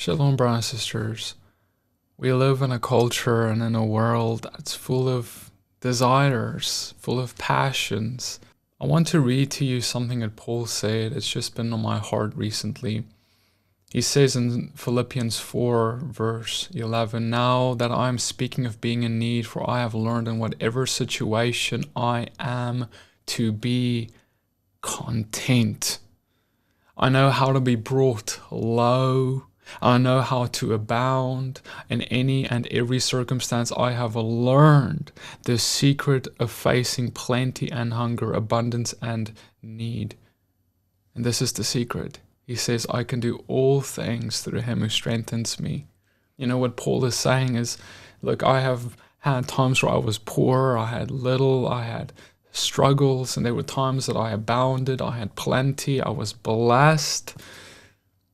Shalom, brothers and sisters. We live in a culture and in a world that's full of desires, full of passions. I want to read to you something that Paul said. It's just been on my heart recently. He says in Philippians 4, verse 11, "Now that I am speaking of being in need, for I have learned in whatever situation I am to be content. I know how to be brought low. I know how to abound. In any and every circumstance I have learned the secret of facing plenty and hunger, abundance and need." And this is the secret. He says, I can do all things through him who strengthens me. You know what Paul is saying is, look, I have had times where I was poor, I had little, I had struggles, and there were times that I abounded, I had plenty, I was blessed.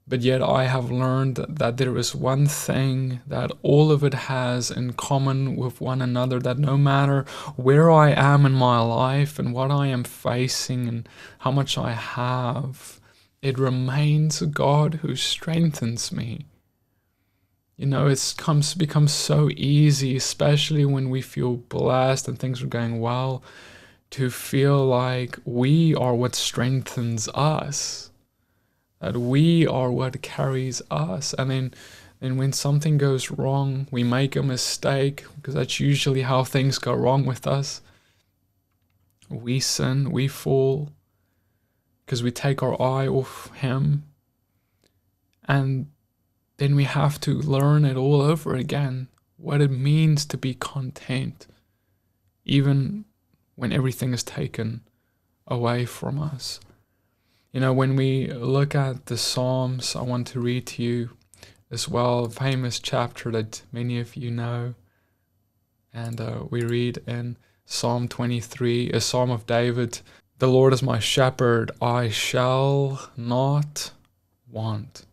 But yet I have learned that there is one thing that all of it has in common with one another, that no matter where I am in my life and what I am facing and how much I have, it remains God who strengthens me. You know, it becomes so easy, especially when we feel blessed and things are going well, to feel like we are what strengthens us, that we are what carries us. And then when something goes wrong, we make a mistake, because that's usually how things go wrong with us. We sin, we fall, because we take our eye off him. And then we have to learn it all over again, what it means to be content, even when everything is taken away from us. You know, when we look at the Psalms, I want to read to you as well a famous chapter that many of you know. And we read in Psalm 23, a Psalm of David, "The Lord is my shepherd, I shall not want.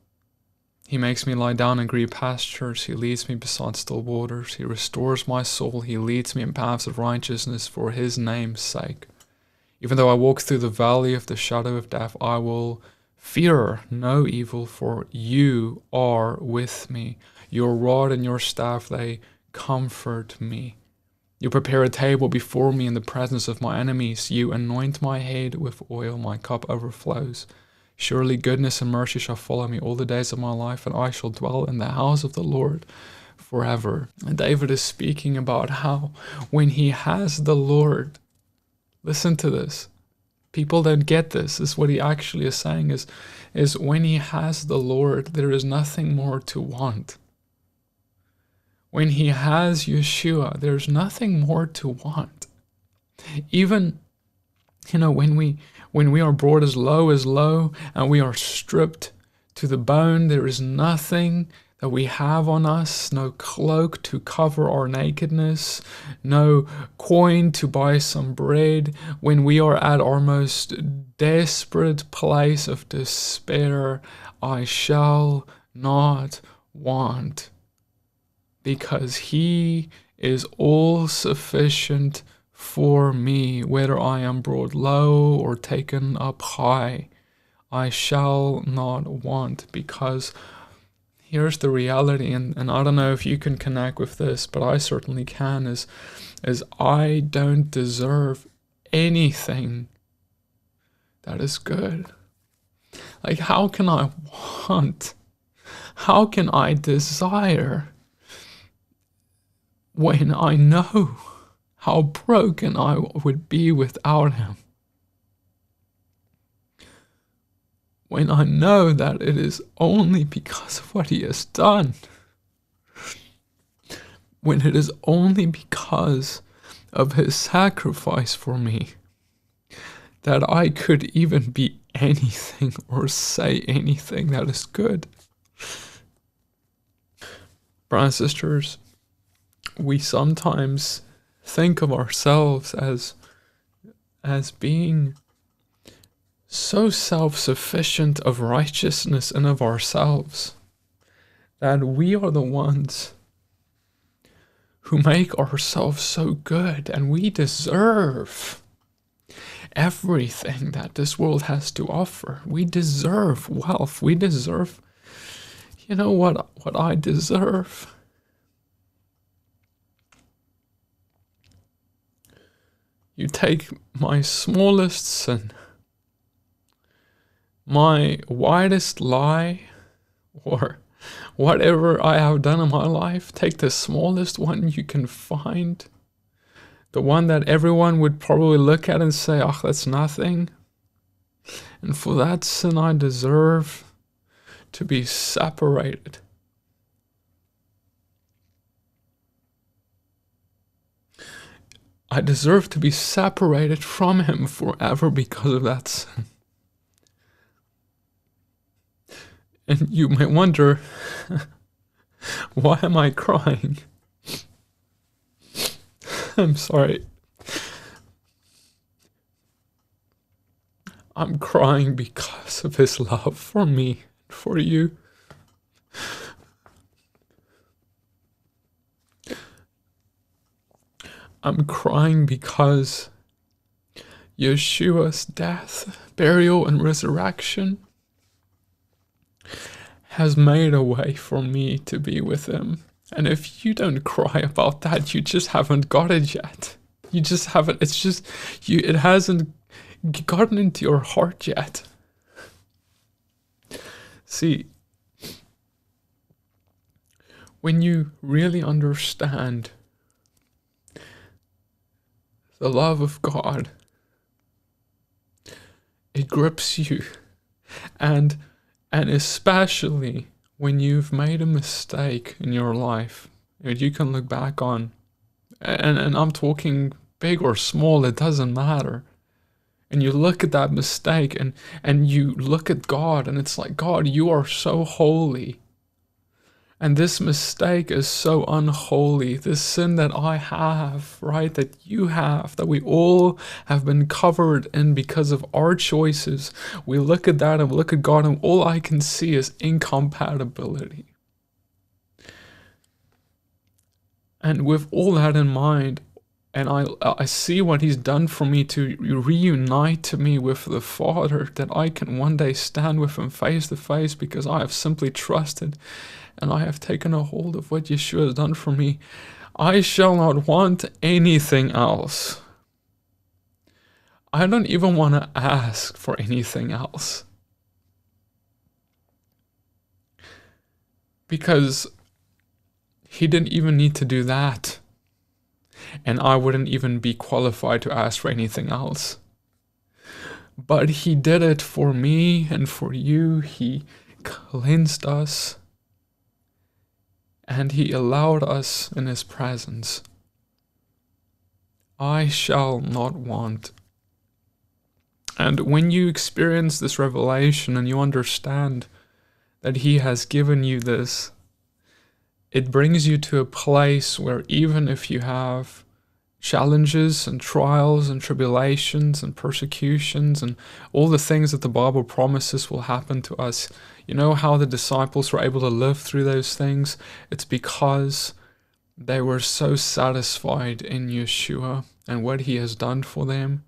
He makes me lie down in green pastures. He leads me beside still waters. He restores my soul. He leads me in paths of righteousness for his name's sake. Even though I walk through the valley of the shadow of death, I will fear no evil, for you are with me. Your rod and your staff, they comfort me. You prepare a table before me in the presence of my enemies. You anoint my head with oil. My cup overflows. Surely goodness and mercy shall follow me all the days of my life, and I shall dwell in the house of the Lord forever." And David is speaking about how when he has the Lord, listen to this. People don't get this. This is what he actually is saying is when he has the Lord, there is nothing more to want. When he has Yeshua, there's nothing more to want. Even, you know, when we are brought as low and we are stripped to the bone, there is nothing that we have on us, no cloak to cover our nakedness, no coin to buy some bread. When we are at our most desperate place of despair, I shall not want, because he is all sufficient for me, whether I am brought low or taken up high. I shall not want, because here's the reality, and I don't know if you can connect with this, but I certainly can, is I don't deserve anything that is good. Like, how can I want? How can I desire when I know how broken I would be without him? When I know that it is only because of what he has done. When it is only because of his sacrifice for me that I could even be anything or say anything that is good. Brothers and sisters, we sometimes think of ourselves as being so self-sufficient of righteousness and of ourselves that we are the ones who make ourselves so good, and we deserve everything that this world has to offer. We deserve wealth. We deserve, You know what I deserve? You take my smallest sin, my widest lie, or whatever I have done in my life, take the smallest one you can find, the one that everyone would probably look at and say, oh, that's nothing. And for that sin, I deserve to be separated. I deserve to be separated from him forever because of that sin. And you may wonder, why am I crying? I'm sorry. I'm crying because of his love for me, for you. I'm crying because Yeshua's death, burial, and resurrection has made a way for me to be with him. And if you don't cry about that, you just haven't got it yet. You just haven't, it's just, it hasn't gotten into your heart yet. See, when you really understand the love of God, it grips you. And especially when you've made a mistake in your life, you can look back on, and I'm talking big or small, it doesn't matter. And you look at that mistake and you look at God, and it's like, God, you are so holy. And this mistake is so unholy. This sin that I have, right, that you have, that we all have been covered in because of our choices. We look at that and we look at God, and all I can see is incompatibility. And with all that in mind, and I see what he's done for me to reunite me with the Father, that I can one day stand with him face to face because I have simply trusted and I have taken a hold of what Yeshua has done for me. I shall not want anything else. I don't even want to ask for anything else. Because he didn't even need to do that. And I wouldn't even be qualified to ask for anything else. But he did it for me and for you. He cleansed us. And he allowed us in his presence. I shall not want. And when you experience this revelation and you understand that he has given you this, it brings you to a place where even if you have challenges and trials and tribulations and persecutions and all the things that the Bible promises will happen to us, you know how the disciples were able to live through those things? It's because they were so satisfied in Yeshua and what he has done for them,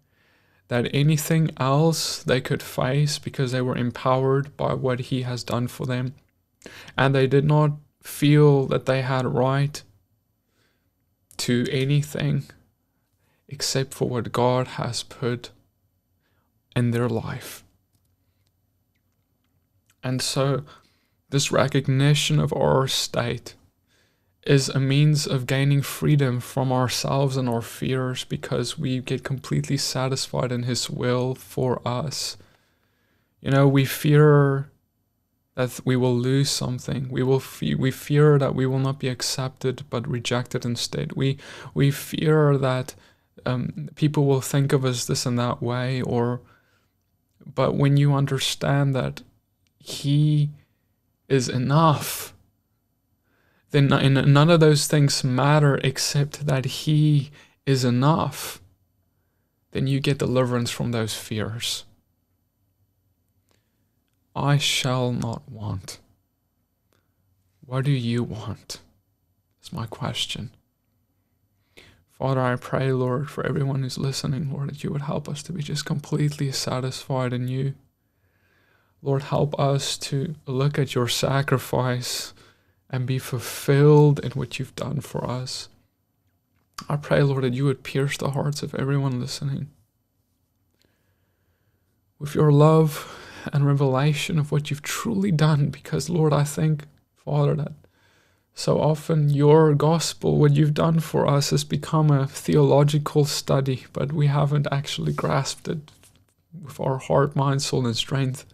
that anything else they could face because they were empowered by what he has done for them. And they did not feel that they had a right to anything except for what God has put in their life. And so this recognition of our state is a means of gaining freedom from ourselves and our fears, because we get completely satisfied in his will for us. You know, we fear that we will lose something. We fear that we will not be accepted but rejected instead. We fear that people will think of us this and that way. But when you understand that he is enough, then none of those things matter except that he is enough. Then you get deliverance from those fears. I shall not want. What do you want? That's my question. Father, I pray, Lord, for everyone who's listening, Lord, that you would help us to be just completely satisfied in you. Lord, help us to look at your sacrifice and be fulfilled in what you've done for us. I pray, Lord, that you would pierce the hearts of everyone listening with your love and revelation of what you've truly done. Because, Lord, I think, Father, that so often your gospel, what you've done for us, has become a theological study, but we haven't actually grasped it with our heart, mind, soul, and strength.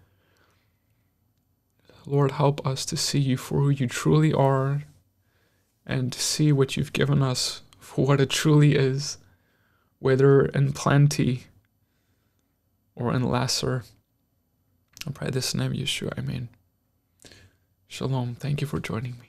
Lord, help us to see you for who you truly are and to see what you've given us for what it truly is, whether in plenty or in lesser. I pray this in the name of Yeshua. Amen. Shalom. Thank you for joining me.